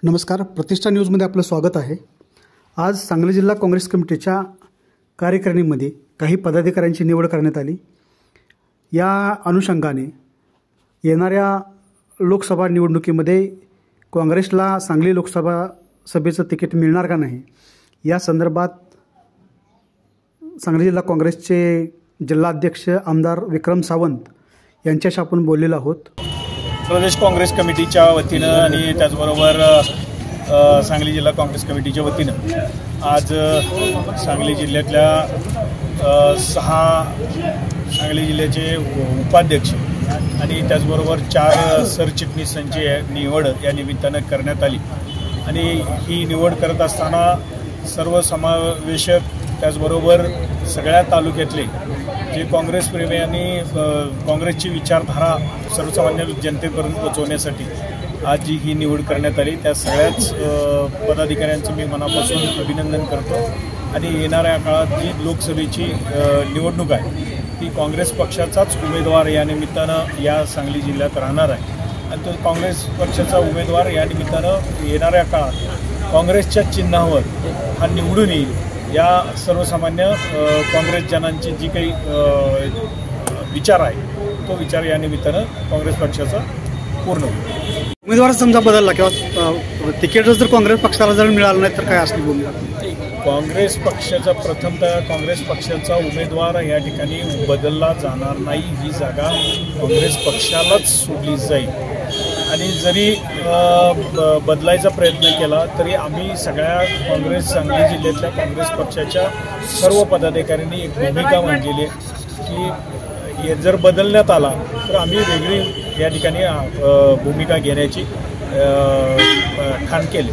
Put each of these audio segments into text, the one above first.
नमस्कार, प्रतिष्ठा न्यूजमध्ये आपलं स्वागत आहे। आज सांगली जिल्हा काँग्रेस कमिटीच्या कार्यकारिणीमध्ये काही पदाधिकाऱ्यांची निवड करण्यात आली। या अनुषंगाने येणाऱ्या लोकसभा निवडणुकीमध्ये काँग्रेसला सांगली लोकसभा सभेचं तिकीट मिळणार का नाही या संदर्भात सांगली जिल्हा काँग्रेसचे जिल्हाध्यक्ष आमदार विक्रम सावंत यांच्याशी आपण बोललेलो आहोत। प्रदेश काँग्रेस कमिटीच्या वतीनं आणि त्याचबरोबर सांगली जिल्हा काँग्रेस कमिटीच्या वतीनं आज सांगली जिल्ह्यातल्या 6 सांगली जिल्ह्याचे उपाध्यक्ष आणि त्याचबरोबर 4 सरचिटणीसांची निवड या निमित्तानं करण्यात आली। आणि ही निवड करत असताना सर्वसमावेशक त्याचबरोबर सगळ्या तालुक्यातले जे काँग्रेस प्रेमी आणि काँग्रेसची विचारधारा सर्वसामान्य जनतेपर्यंत पोहोचवण्यासाठी आज जी ही निवड करण्यात आली त्या सगळ्याच पदाधिकाऱ्यांचं मी मनापासून अभिनंदन करतो। आणि येणाऱ्या काळात जी लोकसभेची निवडणूक आहे ती काँग्रेस पक्षाचाच उमेदवार या निमित्तानं या सांगली जिल्ह्यात राहणार आहे। आणि तो काँग्रेस पक्षाचा उमेदवार या निमित्तानं येणाऱ्या काळात काँग्रेसच्या चिन्हावर हा निवडून येईल या सर्वसामान्य काँग्रेस जनांची जी काही विचार आहे तो विचार या निमित्तानं काँग्रेस पक्षाचा पूर्ण होईल। उमेदवार समजा बदलला किंवा तिकीट जर काँग्रेस पक्षाला जर मिळालं नाही तर काय असली भूमिका? काँग्रेस पक्षाचा प्रथमतः काँग्रेस पक्षाचा उमेदवार या ठिकाणी बदलला जाणार नाही। ही जागा काँग्रेस पक्षालाच सोडली जाईल। आणि जरी बदलायचा प्रयत्न केला तरी आम्ही सगळ्या काँग्रेस सांगली जिल्ह्यातल्या काँग्रेस पक्षाच्या सर्व पदाधिकाऱ्यांनी एक भूमिका मांडलेली आहे की हे जर बदलण्यात आला तर आम्ही वेगळी या ठिकाणी भूमिका घेण्याची ठाण केली।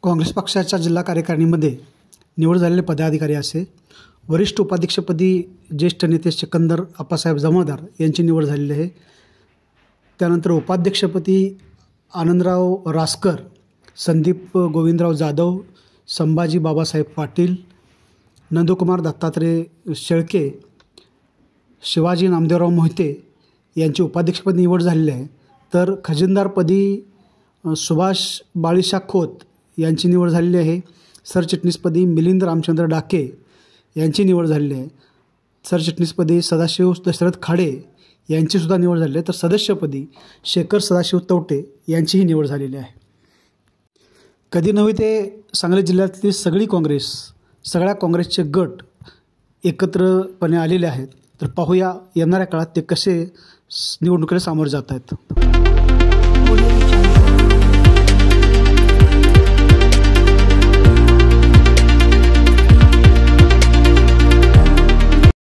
काँग्रेस पक्षाच्या जिल्हा कार्यकारिणीमध्ये निवड झालेले पदाधिकारी असे वरिष्ठ उपाध्यक्षपदी ज्येष्ठ नेते सिकंदर आप्पासाहेब जमादार यांची निवड झालेली आहे। त्यानंतर उपाध्यक्षपदी आनंदराव रासकर, संदीप गोविंदराव जाधव, संभाजी बाबासाहेब पाटील, नंदकुमार दत्तात्रय शेळके, शिवाजी नामदेवराव मोहिते यांची उपाध्यक्षपदी निवड झालेली आहे। तर खजिनदारपदी सुभाष बाळीशा खोत यांची निवड झालेली आहे। सरचिटणीसपदी मिलिंद रामचंद्र डाके यांची निवड झालेली आहे। सरचिटणीसपदी सदाशिव दशरथ खाडे यांचीसुद्धा निवड झालेली आहे। तर सदस्यपदी शेखर सदाशिव तवटे यांचीही निवड झालेली आहे। कधी नव्हे ते सांगली जिल्ह्यातली सगळ्या काँग्रेसचे गट एकत्रपणे आलेले आहेत। तर पाहूया येणाऱ्या काळात ते कसे निवडणुकीला सामोरे जात आहेत।